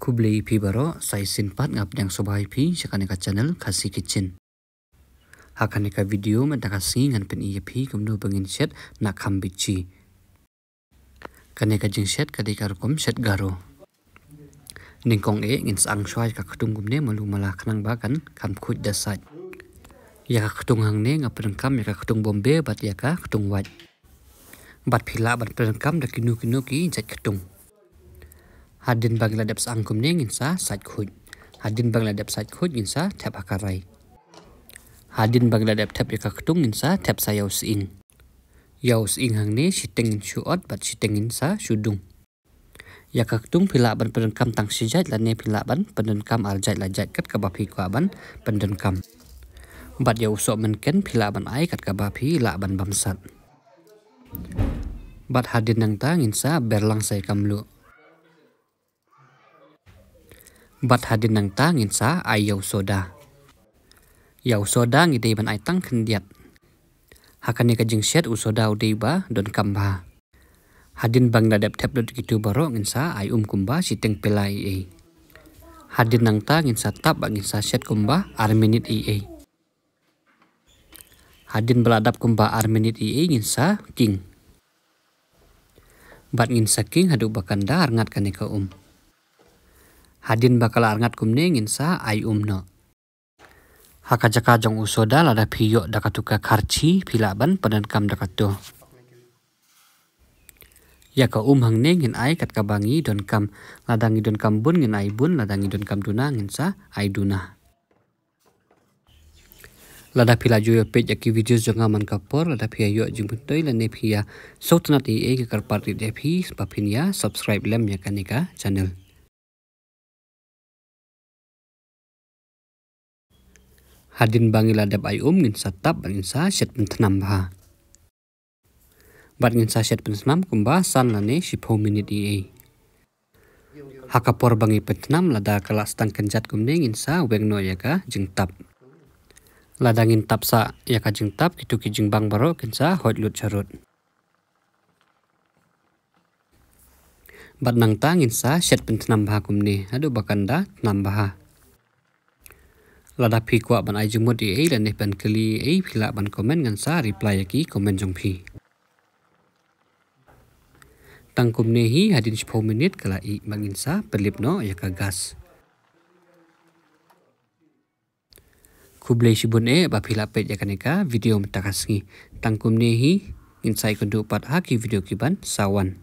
Kublai pi baro sai sinpat ngap yang sobai pi shakaneka channel Khasi Kitchen. Hakaneka video mentakasi ngan pen iya pi kumno bangin set nak hambichi. Kaneka jing set kadika rukom set garo. Ningkong ngin sang shwai ka khatung gumne malu mala khnang bakan kam khut dasat. Ya ka khatung hang ne ngap kam ya ka khatung bombe bat ya ka khatung wat. Bat phila bat kam da kinu ki jat khatung. Hadin Bangladesh angkum ne nginsa sat khut. Hadin Bangladesh sat khut nginsa thap akarai. Hadin Bangladesh thap yaka khatung nginsa thap sa yaus ing. Yaus ing hang ne siteng shuot bat siteng nginsa shudung. Yaka khatung phila ban kam tang sijat la ne phila ban kam arjat la jat kat kabapi kwa ban kam. Bat yausok men ken phila ban ai kat kabapi la ban bamsat. Bat hadin nang ta nginsa berlang sai kamlu. Bat hadin nang ta nginsa ai yau soda. Yau soda ngidei ban ai tang kendiat. Hakane ka jing set usoda udei ba don kamba. Hadin Bangladesh tap dot gitu baro nginsa ai kumba siteng pelai e. Hadin nang ta nginsa tap ba nginsa set kumba armenit e. Hadin beladap kumba armenit e nginsa king. Bat nginsa king hadu bakanda arngat kaneka Hadin bakal arngat kumne nginsa ai no. Hakajaka jong usoda lada piyo dakatuka karchi pilaban padan kam dakato. Yaka hang ne ngin ai kat kabangi don kam ladangi don kam bun ngin ai bun ladangi don kam duna nginsa ai duna. Lada pila joyo page yaki video jonga man kapor lada pia yo jing puntoi lane pia sautanati ke karpati depi papinia subscribe lem ya kanika channel. Hadin bangila dap ai nginsa tap nginsa set pentanam bah. Bat nginsa set pentanam kumba san lane 10 minit e. Hakapor bangi pentanam lada kala stang kenjat kumne nginsa wengno yaka jing tap. Lada ngin tap sa yaka jing tap kitu ki jing bang baro kinsa hot lut charut. Bat nang ta nginsa set pentanam bah kumne adu bakanda nambah. Lada pi kwa ban ai jumut e lan ne ban kali e phila ban comment ngan sa reply ki comment jong phi. Tangkum ne hi hadin 10 minit kala i mangin sa pelip no ya ka gas. Kublai sibun ba phila pet ya kaneka video mtakasngi. Tangkum ne hi insai kundu pat ha ki video ki ban sawan.